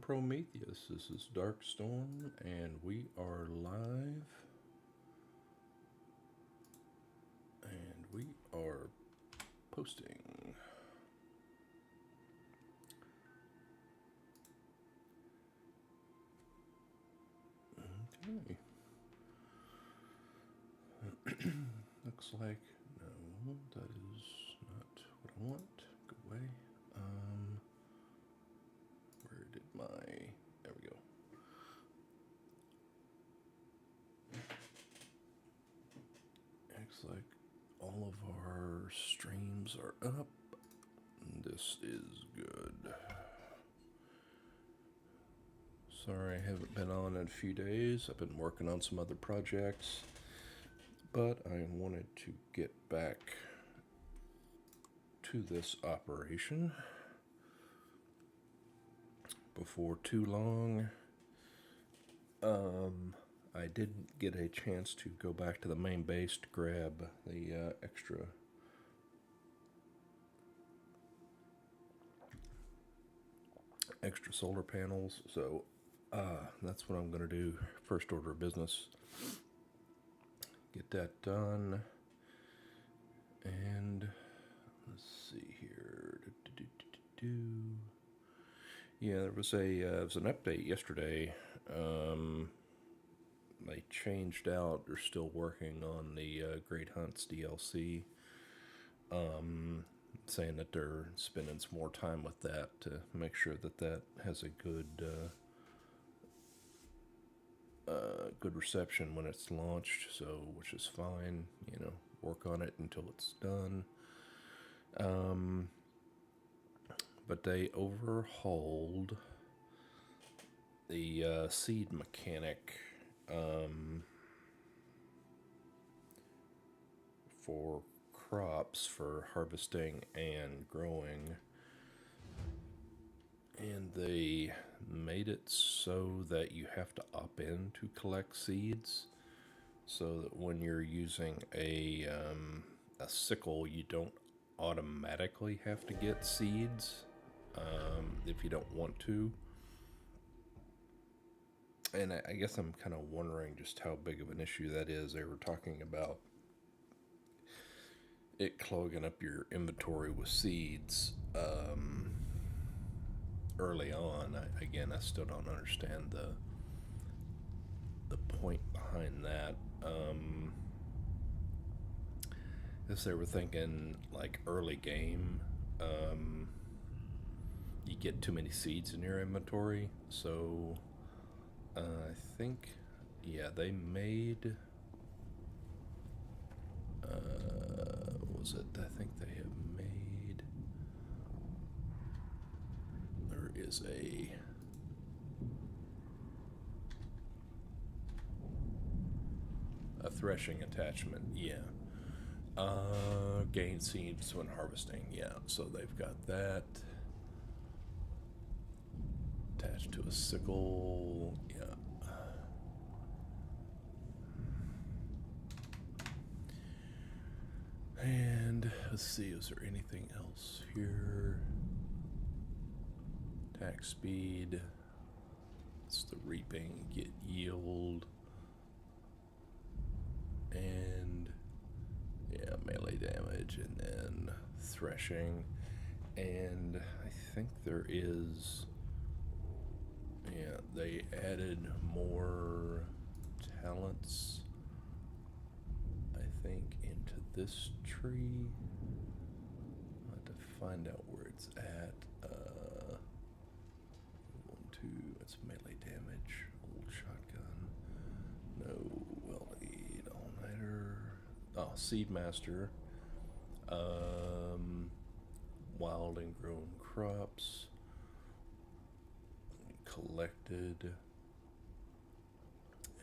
Prometheus. This is Darkstorm, and we are live. And we are posting. Okay. Looks like, no, that is not what I want. Go away. Where did my, there we go. Looks like all of our streams are up. This is good. Sorry I haven't been on in a few days. I've been working on some other projects, but I wanted to get back to this operation before too long. I didn't get a chance to go back to the main base to grab the extra solar panels, so that's what I'm going to do. First order of business. Get that done. And let's see here. Yeah, there was an update yesterday. They changed out. They're still working on the Great Hunts DLC. Saying that they're spending some more time with that to make sure that that has a good reception when it's launched. So, which is fine. You know, work on it until it's done. But they overhauled the seed mechanic for crops for harvesting and growing, and they made it so that you have to opt in to collect seeds, so that when you're using a sickle, you don't automatically have to get seeds if you don't want to. And I guess I'm kind of wondering just how big of an issue that is. They were talking about it clogging up your inventory with seeds early on. I still don't understand the point behind that. If they were thinking like early game, you get too many seeds in your inventory, so I think, yeah, they made, what was it? I think they have made, there is a threshing attachment, yeah. Gain seeds when harvesting, yeah. So they've got that attached to a sickle, yeah. And let's see, is there anything else here? Attack speed. It's the reaping, get yield. And yeah, melee damage, and then threshing. And I think there is, yeah, they added more talents, I think, into this tree. I'll have to find out where it's at. 1, 2, it's melee damage, old shotgun. No, well, lead, all-nighter. Oh, Seedmaster. Wild and grown crops. Collected.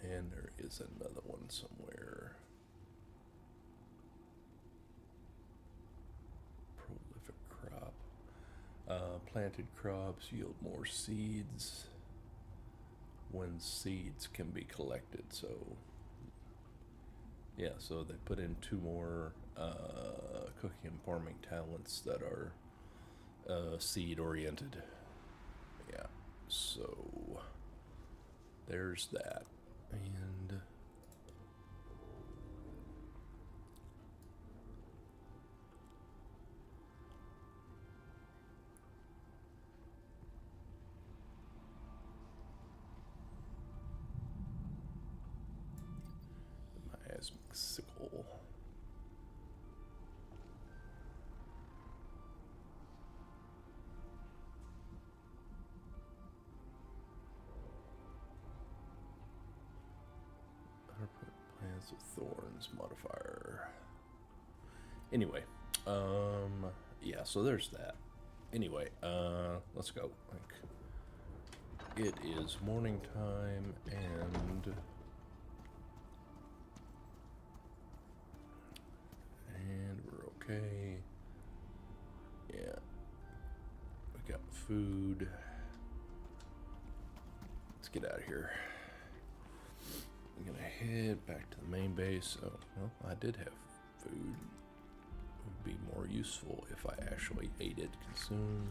And there is another one somewhere. Prolific crop. Planted crops yield more seeds when seeds can be collected. So yeah, so they put in 2 more cooking and farming talents that are seed oriented. Yeah. So there's that. And miasmic sickle. Plants of Thorns modifier. Anyway, yeah, so there's that. Anyway, let's go. Like, it is morning time, and we're okay. Yeah, we got food. Let's get out of here. I'm gonna head back to the main base. Oh, well, I did have food. It would be more useful if I actually ate it. Consume,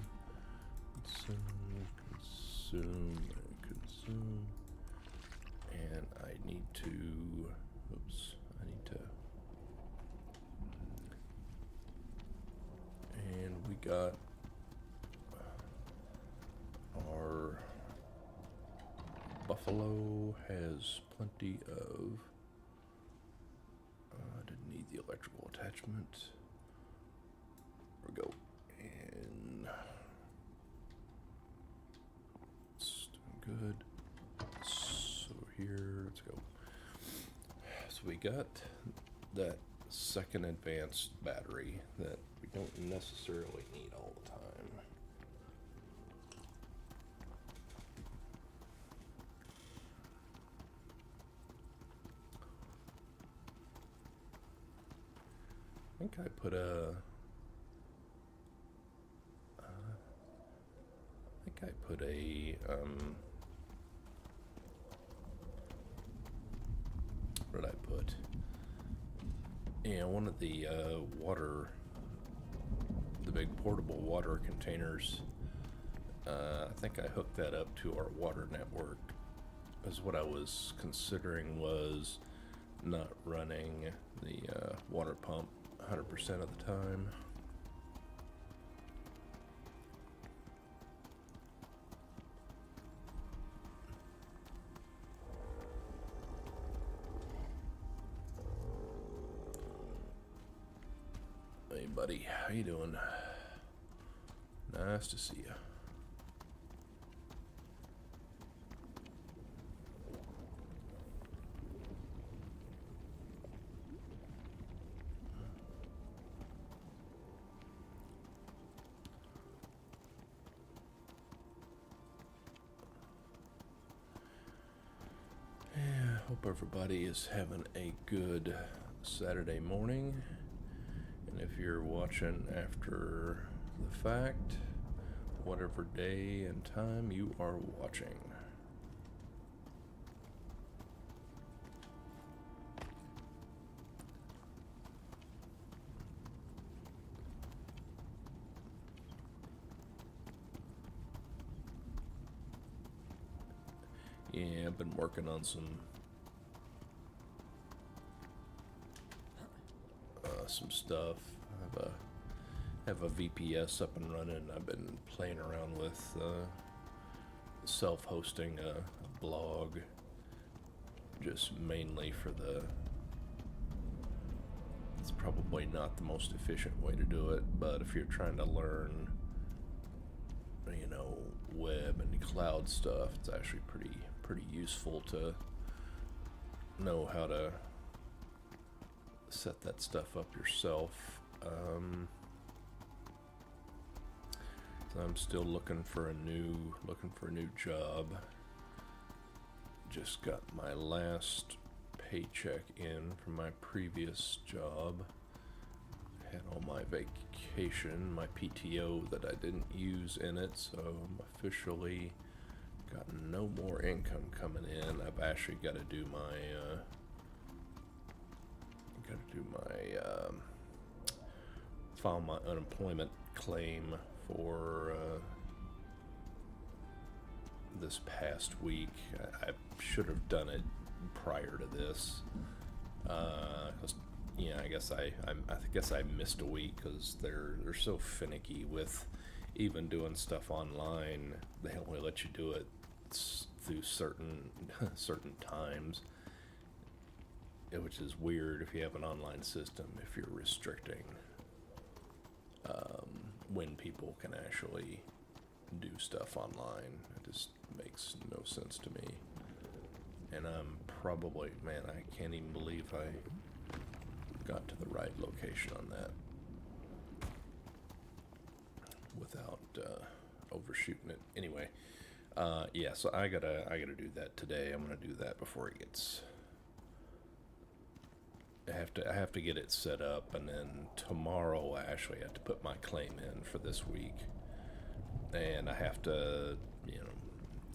consume, consume, consume. And I need to, oops, I need to, and we got our buffalo has plenty of, I didn't need the electrical attachment. There we go. And it's doing good. So here, let's go. So we got that second advanced battery that we don't necessarily need all the time. I think I put a, what did I put? Yeah, one of the water, the big portable water containers. I think I hooked that up to our water network, because what I was considering was not running the water pump 100% of the time. Hey buddy, how you doing? Nice to see you. Hope everybody is having a good Saturday morning, and if you're watching after the fact, whatever day and time you are watching. Yeah, I've been working on some stuff. I have a VPS up and running. I've been playing around with self-hosting a blog, just mainly for the, it's probably not the most efficient way to do it, but if you're trying to learn, you know, web and cloud stuff, it's actually pretty useful to know how to set that stuff up yourself. So I'm still looking for a new job. Just got my last paycheck in from my previous job. Had all my vacation, my PTO that I didn't use in it, so I'm officially got no more income coming in. I've actually got to do my file my unemployment claim for this past week. I should have done it prior to this. 'Cause, yeah, I guess I missed a week because they're so finicky with even doing stuff online. They only let you do it through certain times, which is weird if you have an online system. If you're restricting when people can actually do stuff online, it just makes no sense to me. And I'm probably, man, I can't even believe I got to the right location on that without overshooting it. Anyway, yeah, so I gotta do that today. I'm gonna do that before it gets. I have to get it set up, and then tomorrow I actually have to put my claim in for this week, and I have to, you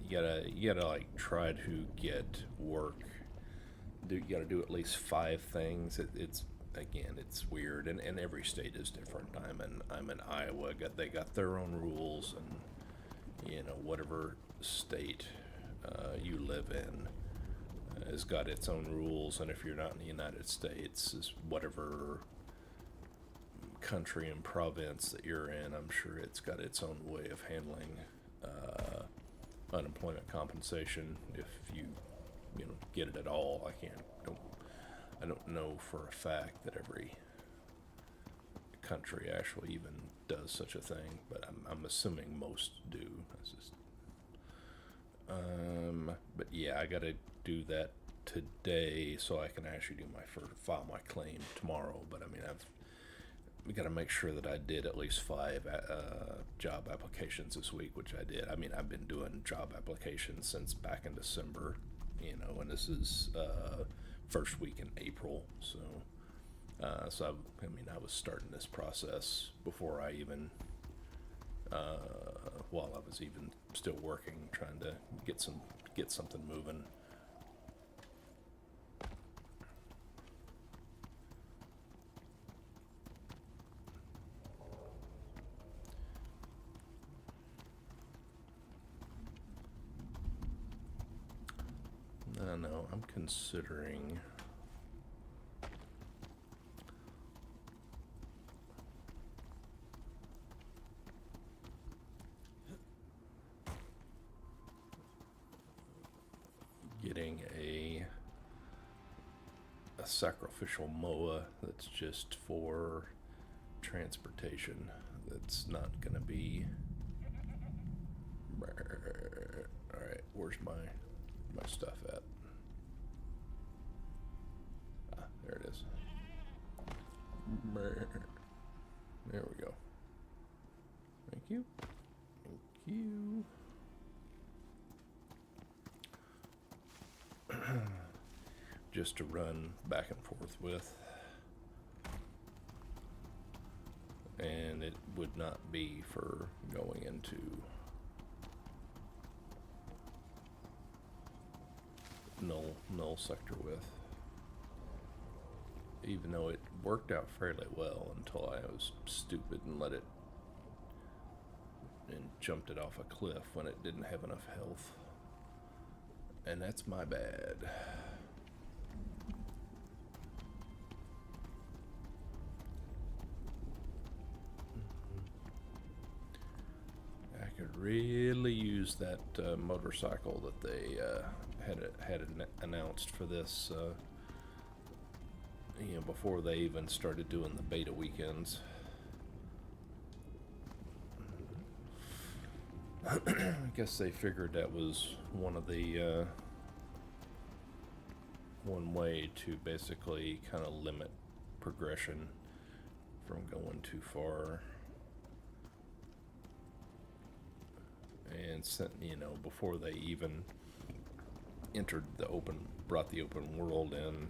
gotta like try to get work. You gotta do at least 5 things. It's again, it's weird, and every state is different. I'm in Iowa. They got their own rules, and whatever state you live in has got its own rules, and if you're not in the United States, is whatever country and province that you're in, I'm sure it's got its own way of handling unemployment compensation if you get it at all. I don't know for a fact that every country actually even does such a thing, but I'm assuming most do. It's just, but yeah, I gotta do that today so I can actually file my claim tomorrow. But I mean, we got to make sure that I did at least 5 job applications this week, which I did. I mean, I've been doing job applications since back in December, and this is first week in April. So I was starting this process before I even, while I was even still working, trying to get something moving. No, I'm considering getting a sacrificial moa that's just for transportation. That's not gonna be. Alright, where's my stuff at? There it is. There we go. Thank you. Thank you. Just to run back and forth with. And it would not be for going into null sector with. Even though it worked out fairly well until I was stupid and let it and jumped it off a cliff when it didn't have enough health. And that's my bad. I could really use that motorcycle that they had announced for this, before they even started doing the beta weekends. I guess they figured that was one of the one way to basically kind of limit progression from going too far. And before they even brought the open world in,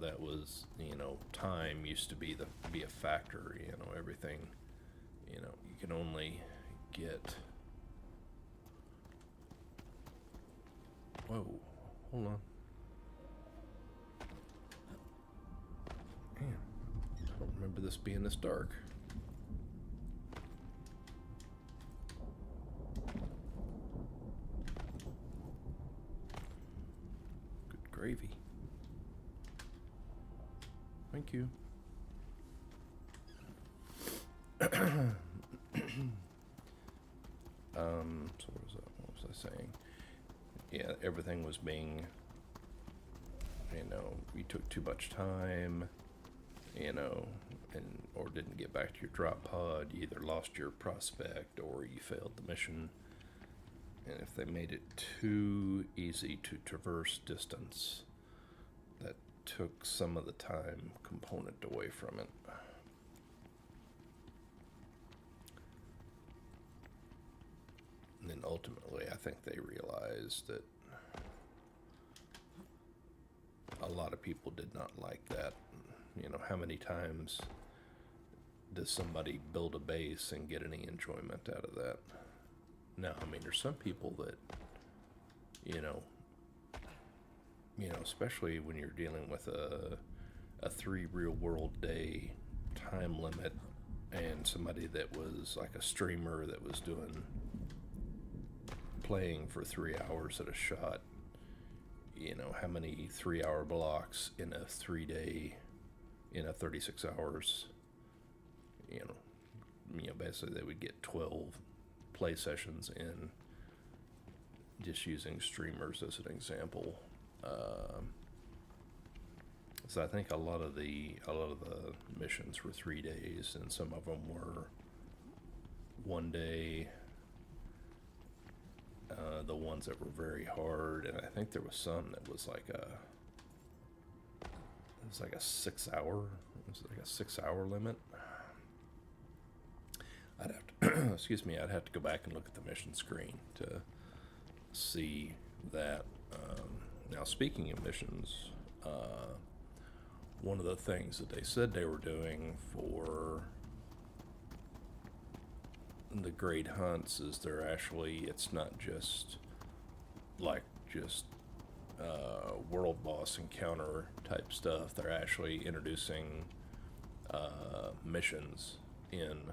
that was, time used to be a factor. Everything, you can only get. Whoa, hold on. Man, I don't remember this being this dark. gravy. Thank you. So what was I saying? Yeah, everything was being, you took too much time, or didn't get back to your drop pod. You either lost your prospect or you failed the mission. And if they made it too easy to traverse distance, that took some of the time component away from it. And then ultimately, I think they realized that a lot of people did not like that. How many times does somebody build a base and get any enjoyment out of that? No, I mean, there's some people that, especially when you're dealing with a 3 real world day time limit, and somebody that was like a streamer that was playing for 3 hours at a shot. How many 3-hour blocks in a 3-day, 36 hours, basically they would get 12 play sessions in, just using streamers as an example. So I think a lot of the missions were 3 days, and some of them were 1 day. The ones that were very hard, and I think there was some that was like a 6-hour. It was like a 6-hour limit. I'd have to, excuse me, I'd have to go back and look at the mission screen to see that. Now, speaking of missions, one of the things that they said they were doing for the great hunts is it's not just world boss encounter type stuff. They're actually introducing missions in.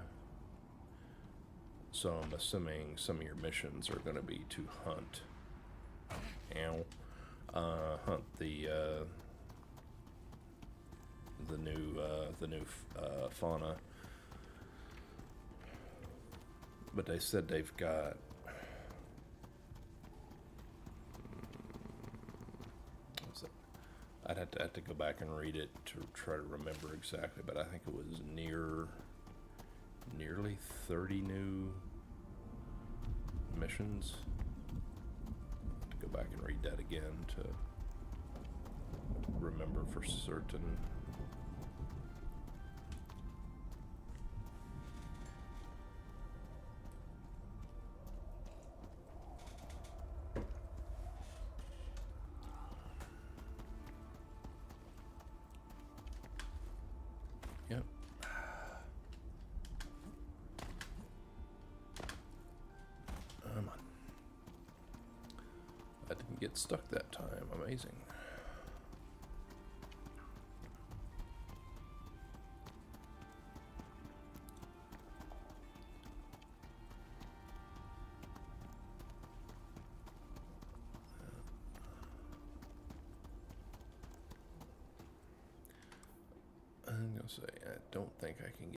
So I'm assuming some of your missions are going to be to hunt the new fauna. But they said they've got I'd have to go back and read it to try to remember exactly, but I think it was nearly 30 new missions. I'll have to go back and read that again to remember for certain. Yep. Come on. I didn't get stuck that time. Amazing. I'm gonna say I don't think I can get